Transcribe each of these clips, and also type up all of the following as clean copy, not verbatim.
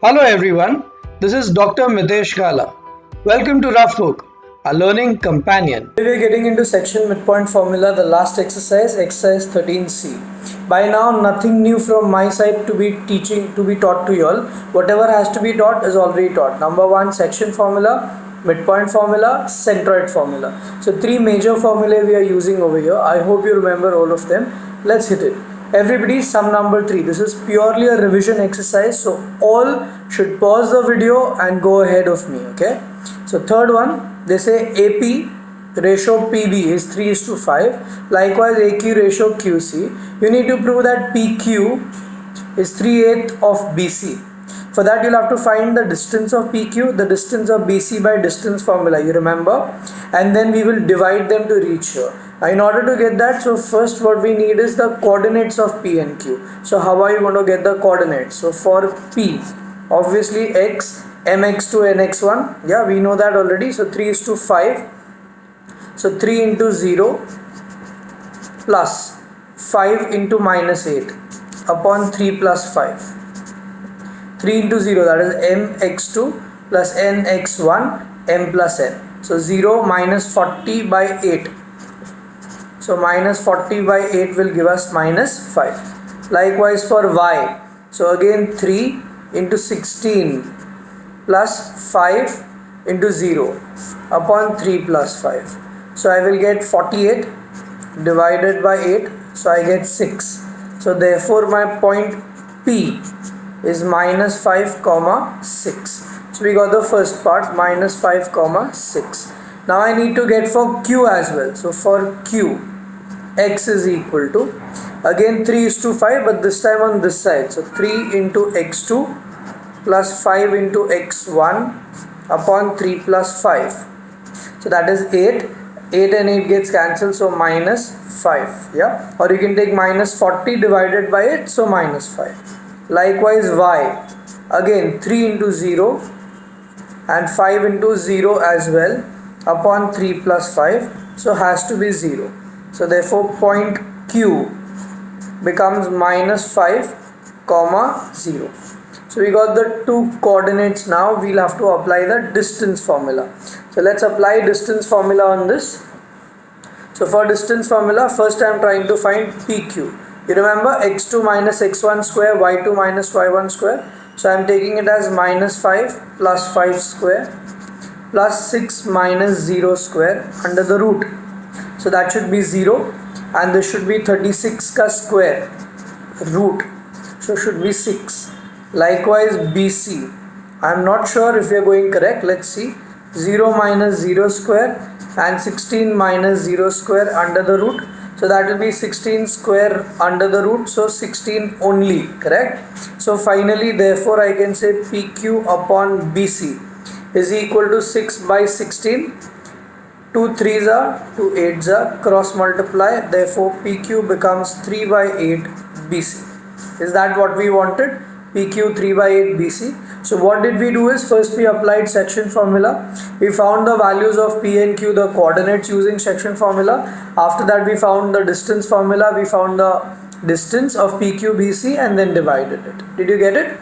Hello everyone, this is Dr. MiteshGala. Welcome to Rough Book, a learning companion. Today we are getting into section midpoint formula, the last exercise, exercise 13C. By now nothing new from my side to be taught to you all. Whatever has to be taught is already taught. Number 1, section formula, midpoint formula, centroid formula. So 3 major formulae we are using over here. I hope you remember all of them. Let's hit it. Everybody, sum number 3. This is purely a revision exercise, so all should pause the video and go ahead of me. Okay, so third one, they say AP ratio PB is 3:5. Likewise, AQ ratio QC. You need to prove that PQ is 3/8 of BC. For that, you'll have to find the distance of PQ, the distance of BC by distance formula, you remember, and then we will divide them to reach here. Now, in order to get that, so first what we need is the coordinates of P and Q. So how are you going to get the coordinates? So for P, obviously x, mx2, nx1, yeah, we know that already. So 3:5. So 3 into 0 plus 5 into minus 8 upon 3 plus 5. 3 into 0, that is mx2 plus nx1 m plus n. So 0 minus 40 by 8. So minus 40 by 8 will give us minus 5. Likewise for y. So again 3 into 16 plus 5 into 0 upon 3 plus 5. So I will get 48 divided by 8. So I get 6. So therefore my point P is minus 5 comma 6. So we got the first part, minus 5 comma 6. Now I need to get for Q as well. So for Q, x is equal to, again 3:5, but this time on this side. So 3 into x2 plus 5 into x1 upon 3 plus 5. So that is 8. 8 and 8 gets cancelled, so minus 5. Yeah, or you can take minus 40 divided by 8, so minus 5. Likewise y, again 3 into 0 and 5 into 0 as well upon 3 plus 5, so has to be 0. So therefore point Q becomes minus 5 comma 0. So we got the two coordinates. Now we'll have to apply the distance formula. So let's apply distance formula on this. So for distance formula, first I am trying to find PQ. You remember x2 minus x1 square, y2 minus y1 square. So I am taking it as minus 5 plus 5 square plus 6 minus 0 square under the root. So that should be 0, and this should be 36 ka square root. So should be 6. Likewise BC. I am not sure if we are going correct. Let's see. 0 minus 0 square and 16 minus 0 square under the root. So that will be 16 square under the root, so 16 only, correct? So finally, therefore I can say PQ upon BC is equal to 6 by 16. 2 3s are 2 8s are, cross multiply, therefore PQ becomes 3 by 8 BC. Is that what we wanted? PQ 3 by 8 BC. So what did we do is, first we applied section formula. We found the values of P and Q, the coordinates using section formula. After that we found the distance formula. We found the distance of PQ BC and then divided it. Did you get it?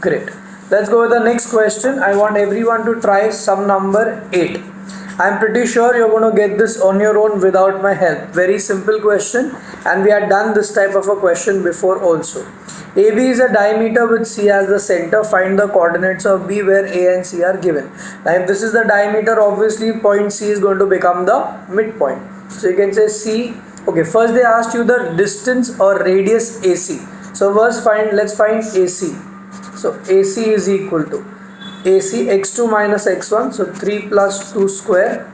Great. Let's go with the next question. I want everyone to try sum number 8. I am pretty sure you're going to get this on your own without my help. Very simple question, and we had done this type of a question before also. AB is a diameter with C as the center. Find the coordinates of B where A and C are given. Now if this is the diameter, obviously point C is going to become the midpoint. So you can say C. Okay, first they asked you the distance or radius AC. So first let's find AC. So AC is equal to AC x2 minus x1, so 3 plus 2 square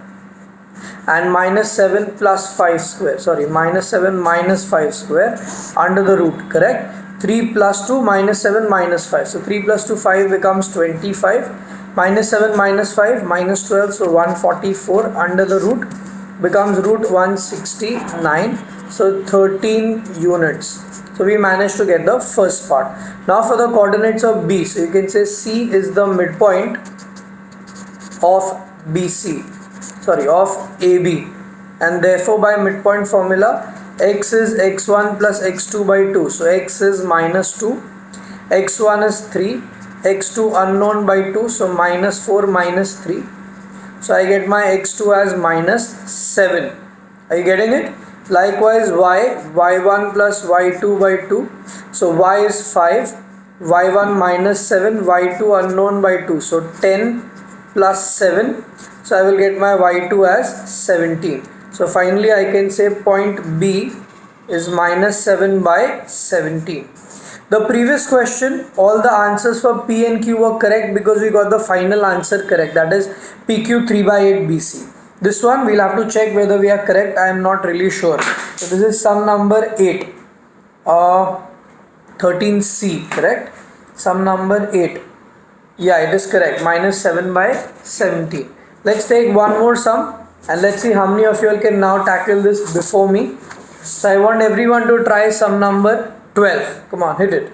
and minus 7 plus 5 square, sorry, minus 7 minus 5 square under the root, correct? 3 plus 2 minus 7 minus 5, so 3 plus 2 5 becomes 25, minus 7 minus 5 minus 12, so 144 under the root becomes root 169, so 13 units. So we managed to get the first part. Now for the coordinates of B, so you can say C is the midpoint of BC, sorry, of AB, and therefore by midpoint formula x is x1 plus x2 by 2. So x is minus 2, x1 is 3, x2 unknown by 2, so minus 4 minus 3. So I get my x2 as minus 7. Are you getting it? Likewise y1 plus y2 by 2. So y is 5, y1 minus 7, y2 unknown by 2. So 10 plus 7. So I will get my y2 as 17. So finally I can say point B is minus 7 by 17. The previous question, all the answers for P and Q were correct because we got the final answer correct, that is PQ 3 by 8 BC. This one we'll have to check whether we are correct. I am not really sure. So this is sum number 8, 13C, correct? Sum number 8. Yeah, it is correct. Minus 7 by 17. Let's take one more sum and let's see how many of you all can now tackle this before me. So I want everyone to try sum number 12. Come on, hit it.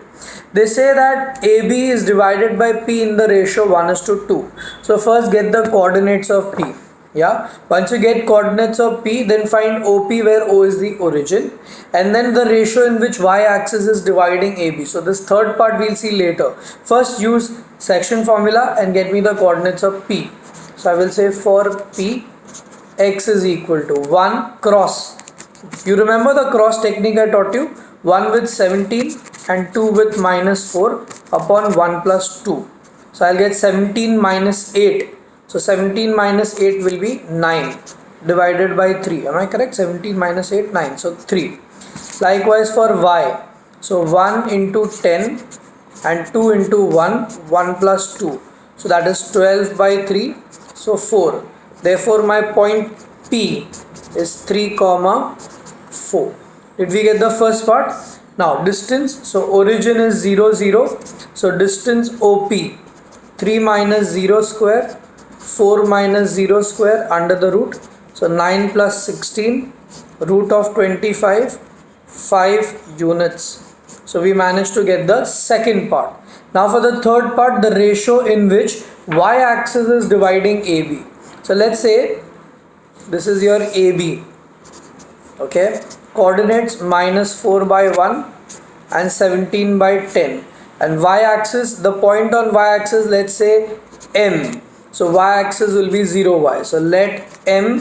They say that AB is divided by P in the ratio 1:2. So first get the coordinates of P. Yeah, once you get coordinates of P, then find OP where O is the origin, and then the ratio in which y-axis is dividing AB. So this third part we'll see later. First use section formula and get me the coordinates of P. So I will say for P, x is equal to 1 cross. You remember the cross technique I taught you? 1 with 17 and 2 with minus 4 upon 1 plus 2. So I'll get 17 minus 8. So 17 minus 8 will be 9 divided by 3. Am I correct? 17 minus 8, 9. So 3. Likewise for y. So 1 into 10 and 2 into 1, 1 plus 2. So that is 12 by 3. So 4. Therefore my point P is 3, 4. Did we get the first part? Now distance. So origin is 0, 0. So distance OP, 3 minus 0 square, 4 minus 0 square under the root. So 9 plus 16, root of 25, 5 units. So we managed to get the second part. Now for the third part, the ratio in which y-axis is dividing AB. So let's say this is your AB. Okay, coordinates minus 4 by 1 and 17 by 10, and y-axis, the point on y-axis, let's say M. So y-axis will be 0y. So let M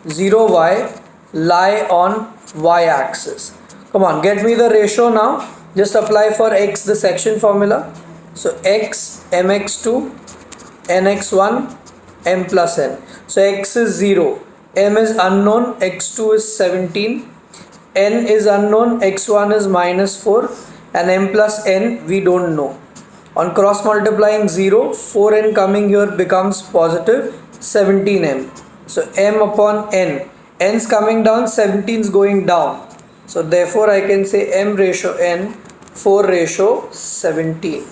0y lie on y-axis. Come on, get me the ratio now. Just apply for x the section formula. So x mx2 nx1 m plus n. So x is 0, m is unknown, x2 is 17, n is unknown, x1 is minus 4, and m plus n we don't know. On cross multiplying 0, 4n coming here becomes positive 17m. So m upon n, n's coming down, 17's going down. So therefore I can say m ratio n, 4 ratio 17.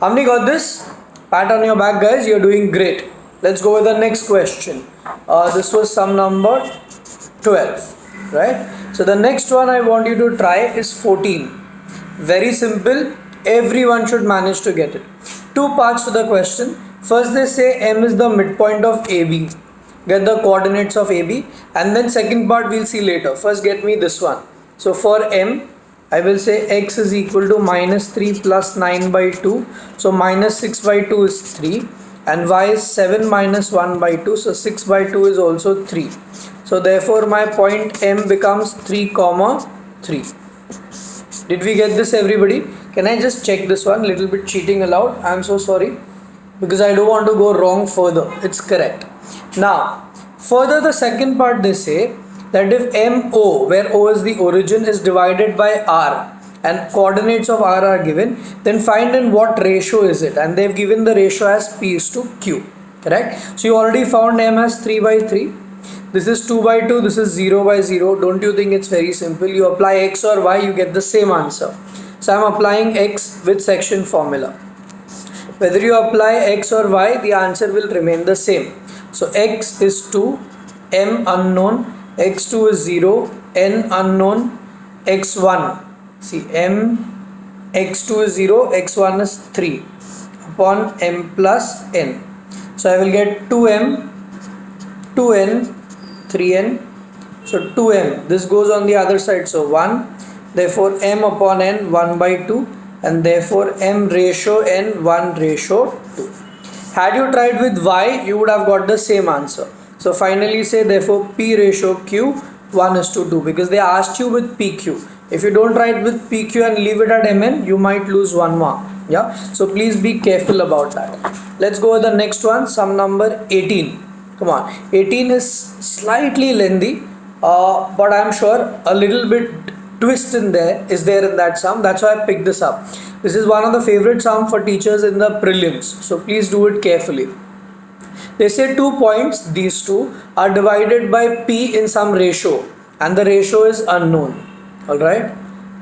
How many got this? Pat on your back, guys, you're doing great. Let's go with the next question. This was sum number 12, right? So the next one I want you to try is 14. Very simple. Everyone should manage to get it. Two parts to the question. First they say M is the midpoint of AB. Get the coordinates of AB, and then second part we'll see later. First get me this one. So for M, I will say x is equal to minus 3 plus 9 by 2. So minus 6 by 2 is 3, and y is 7 minus 1 by 2. So 6 by 2 is also 3. So therefore my point M becomes 3, 3. Did we get this, everybody? Can I just check this one? Little bit cheating allowed. I'm so sorry, because I don't want to go wrong further. It's correct. Now further, the second part they say that if MO, where O is the origin, is divided by R and coordinates of R are given, then find in what ratio is it, and they've given the ratio as P is to Q, correct? So you already found M as 3 by 3. This is 2 by 2, this is 0 by 0. Don't you think it's very simple? You apply X or Y, you get the same answer. So I'm applying X with section formula. Whether you apply X or Y, the answer will remain the same. So X is 2, M unknown, X2 is 0, N unknown, X1. See, M, X2 is 0, X1 is 3 upon M plus N. So I will get 2M, 2N, 3N. So 2M, this goes on the other side, so 1. Therefore M upon N, 1 by 2. and therefore m ratio n 1 ratio 2. Had you tried with y, you would have got the same answer. So finally say therefore p ratio q 1 is to 2, because they asked you with pq. If you don't write with pq and leave it at mn, you might lose 1 mark. Yeah, so please be careful about that. Let's go with the next one, sum number 18. Come on, 18 is slightly lengthy, but I'm sure a little bit twist in there is there in that sum. That's why I picked this up. This is one of the favorite sum for teachers in the prelims, so please do it carefully. They say 2 points, these two, are divided by p in some ratio, and the ratio is unknown. Alright,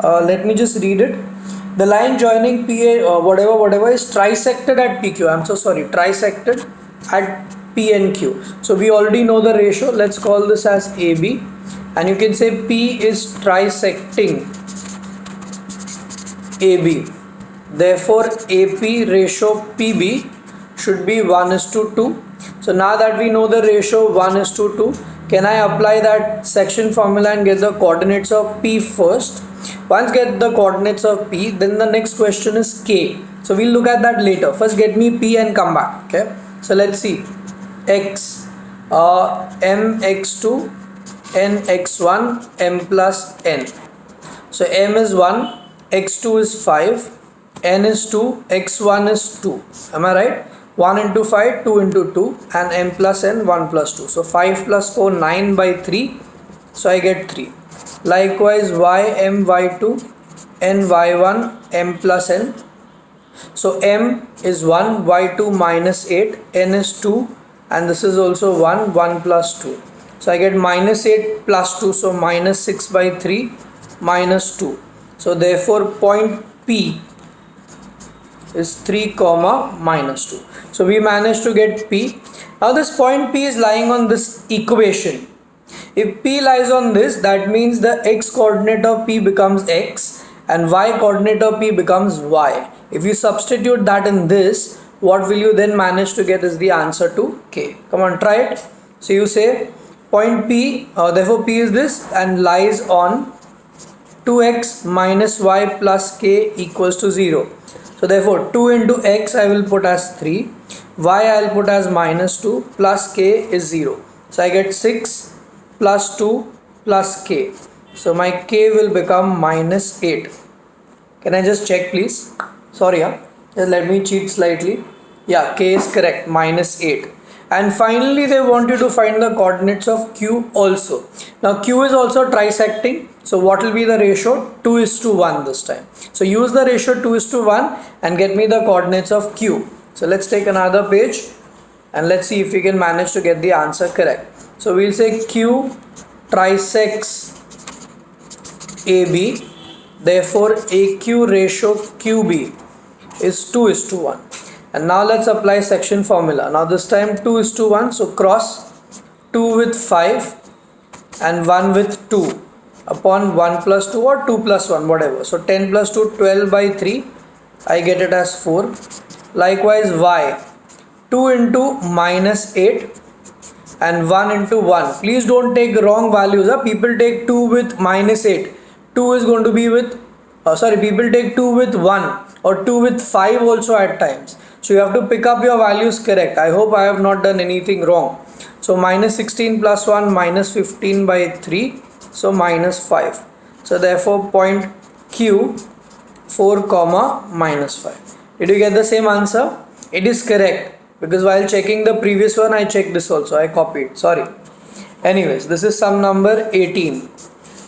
let me just read it. The line joining p or whatever is trisected at pq. I'm so sorry, trisected at p and q. So we already know the ratio. Let's call this as ab, and you can say p is trisecting ab. Therefore ap ratio pb should be 1 is to 2. So now that we know the ratio 1 is to 2, can I apply that section formula and get the coordinates of p first? Once get the coordinates of p, then the next question is k. So we'll look at that later. First get me p and come back. Okay, so let's see. X mx2 nx1 m plus n. So m is 1, x2 is 5, n is 2, x1 is 2. Am I right? 1 into 5, 2 into 2, and m plus n 1 plus 2. So 5 plus 4, 9 by 3. So I get 3. Likewise y m y2 n y1 m plus n. So m is 1, y2 minus 8, n is 2, and this is also 1, 1 plus 2. So I get minus 8 plus 2, so minus 6 by 3 minus 2. So therefore point P is 3 comma minus 2. So we managed to get P. Now this point P is lying on this equation. If P lies on this, that means the x coordinate of P becomes x and y coordinate of P becomes y. If you substitute that in this, what will you then manage to get is the answer to K. Come on, try it. So you say point P, therefore P is this and lies on 2x minus y plus k equals to 0. So therefore 2 into x I will put as 3, y I will put as minus 2, plus k is 0. So I get 6 plus 2 plus k. So my k will become minus 8. Can I just check please? Sorry, just let me cheat slightly. Yeah, k is correct, minus 8. And finally they want you to find the coordinates of q also. Now q is also trisecting. So what will be the ratio? 2 is to 1 this time. So use the ratio 2 is to 1 and get me the coordinates of q. So let's take another page and let's see if we can manage to get the answer correct. So we'll say q trisects AB, therefore AQ ratio QB is 2 is to 1. And now let's apply section formula. Now this time 2 is to 1, so cross 2 with 5 and 1 with 2 upon 1 plus 2 or 2 plus 1, whatever. So 10 plus 2, 12 by 3, I get it as 4. Likewise y, 2 into minus 8 and 1 into 1. Please don't take wrong values. People take 2 with minus 8. 2 is going to be with, people take 2 with 1 or 2 with 5 also at times. So you have to pick up your values correct. I hope I have not done anything wrong. So minus 16 plus 1, minus 15 by 3. So minus 5. So therefore point Q 4 comma minus 5. Did you get the same answer? It is correct, because while checking the previous one I checked this also. I copied. Sorry. Anyways, this is sum number 18.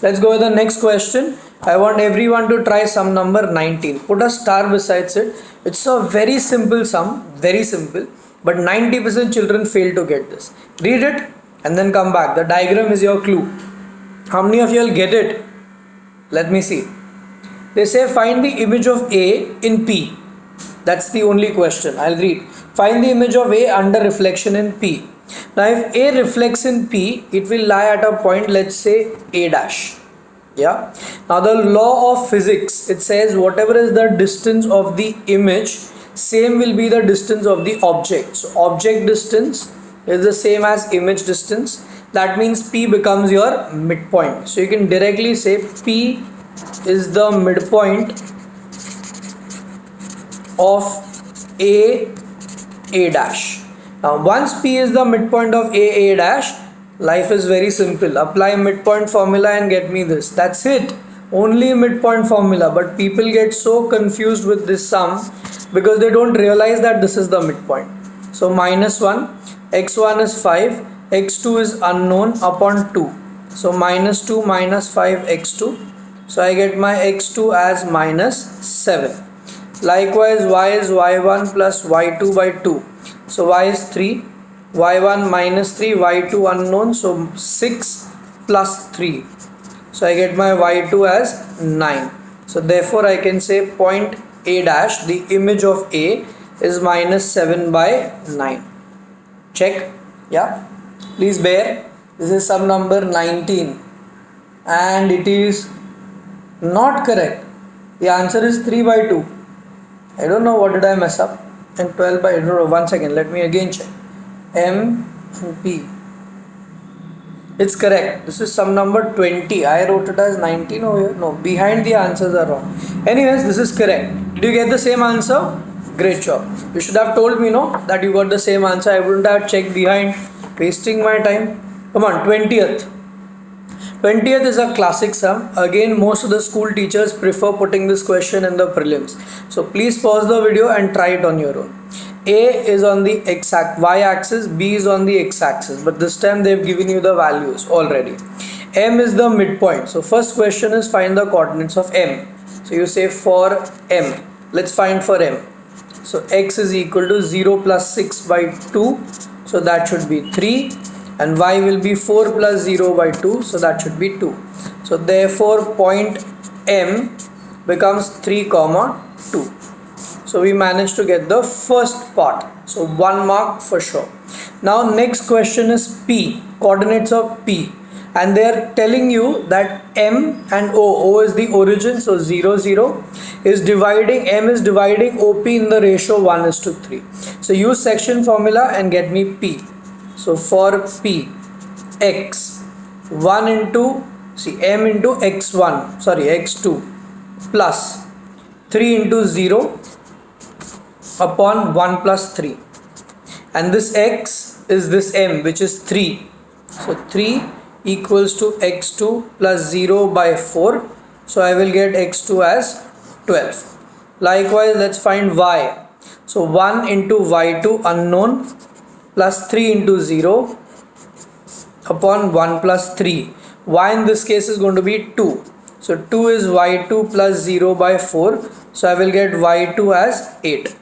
Let's go with the next question. I want everyone to try sum number 19. Put a star besides it. It's a very simple sum, very simple, but 90% children fail to get this. Read it and then come back. The diagram is your clue. How many of you will get it? Let me see. They say find the image of A in P. That's the only question. I'll read. Find the image of A under reflection in P. Now if A reflects in P, it will lie at a point, let's say A dash. Yeah. Now the law of physics, it says whatever is the distance of the image, same will be the distance of the object. So object distance is the same as image distance. That means P becomes your midpoint. So you can directly say P is the midpoint of A dash. Now once P is the midpoint of A dash, life is very simple. Apply midpoint formula and get me this. That's it. Only midpoint formula. But people get so confused with this sum because they don't realize that this is the midpoint. So minus 1, x1 is 5, x2 is unknown upon 2. So minus 2 minus 5 x2. So I get my x2 as minus 7. Likewise, y is y1 plus y2 by 2. So y is 3, y1 minus 3, y2 unknown, so 6 plus 3. So I get my y2 as 9. So therefore I can say point A dash, the image of A, is minus 7 by 9. Check. Yeah. Please bear. This is sum number 19. And it is not correct. The answer is 3 by 2. I don't know what did I mess up. And 12 by, no, 1 second, let me again check. M and P. It's correct. This is sum number 20. I wrote it as 19 over here. No, behind the answers are wrong. Anyways, this is correct. Did you get the same answer? Great job. You should have told me, no, that you got the same answer. I wouldn't have checked behind, wasting my time. Come on, 20th. 20th is a classic sum. Again, most of the school teachers prefer putting this question in the prelims. So please pause the video and try it on your own. A is on the y-axis, B is on the x-axis. But this time they've given you the values already. M is the midpoint. So first question is find the coordinates of M. So you say for M. Let's find for M. So x is equal to 0 plus 6 by 2. So that should be 3. And y will be 4 plus 0 by 2, so that should be 2. So therefore point M becomes 3 comma 2. So we managed to get the first part. So 1 mark for sure. Now next question is P, coordinates of P. And they are telling you that M and O is the origin, so 0 0 is dividing, M is dividing OP in the ratio 1:3. So use section formula and get me P. So for P, x 1 into, see, M into x1, sorry, x2 plus 3 into 0 upon 1 plus 3. And this x is this M, which is 3. So 3 equals to x2 plus 0 by 4. So I will get x2 as 12. Likewise, let's find y. So 1 into y2 unknown plus 3 into 0 upon 1 plus 3. Y in this case is going to be 2. So 2 is y2 plus 0 by 4. So I will get y2 as 8.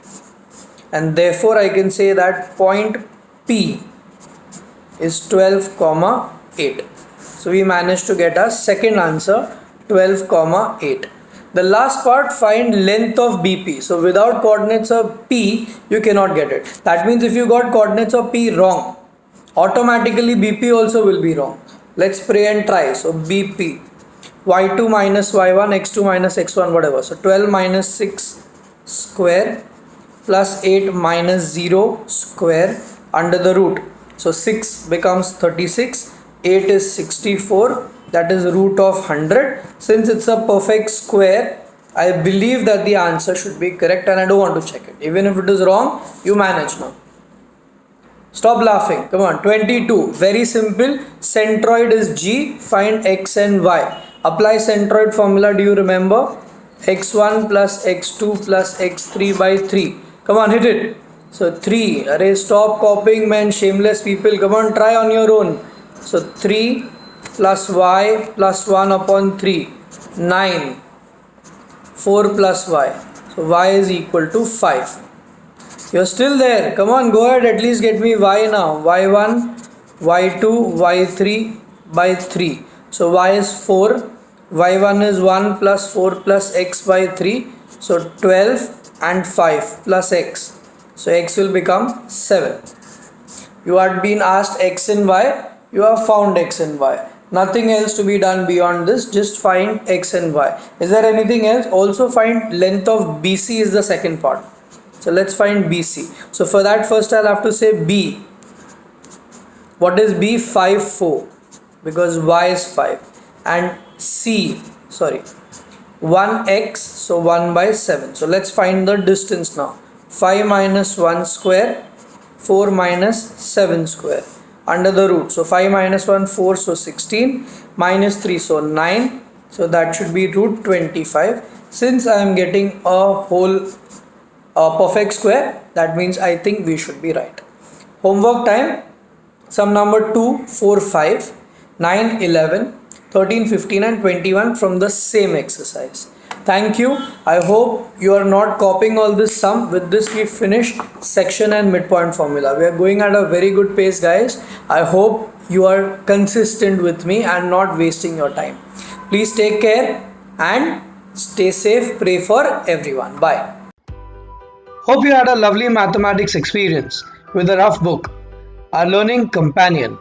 And therefore I can say that point P is 12 comma 8. So we managed to get our second answer, 12 comma 8. The last part, find length of BP. So without coordinates of P, you cannot get it. That means if you got coordinates of P wrong, automatically BP also will be wrong. Let's pray and try. So BP, y2 minus y1, x2 minus x1, whatever. So 12 minus 6 square plus 8 minus 0 square under the root. So 6 becomes 36, 8 is 64. That is root of 100. Since it's a perfect square, I believe that the answer should be correct and I don't want to check it. Even if it is wrong, you manage now. Stop laughing. Come on. 22. Very simple. Centroid is G. Find x and y. Apply centroid formula. Do you remember? x1 plus x2 plus x3 by 3. Come on, hit it. So 3. Array, stop copying, man. Shameless people. Come on, try on your own. So 3 plus y plus 1 upon 3, 9, 4 plus y. So y is equal to 5. You're still there. Come on, go ahead. At least get me y now. y1, y2, y3 by 3. So y is 4. y1 is 1 plus 4 plus x by 3. So 12 and 5 plus x. So x will become 7. You are being asked x and y. You have found x and y. Nothing else to be done beyond this. Just find x and y. Is there anything else? Also find length of BC is the second part. So let's find BC. So for that, first I'll have to say B. What is B? 5, 4. Because y is 5. And C, sorry, 1x, so 1 by 7. So let's find the distance now. 5 minus 1 square, 4 minus 7 square, under the root. So 5 minus 1, 4, so 16, minus 3, so 9, so that should be root 25. Since I am getting a whole perfect square, that means I think we should be right. Homework time. Sum number 2, 4, 5, 9, 11, 13, 15 and 21 from the same exercise. Thank you. I hope you are not copying all this sum. With this we finished section and midpoint formula. We are going at a very good pace, guys. I hope you are consistent with me and not wasting your time. Please take care and stay safe. Pray for everyone. Bye. Hope you had a lovely mathematics experience with the rough book, our learning companion.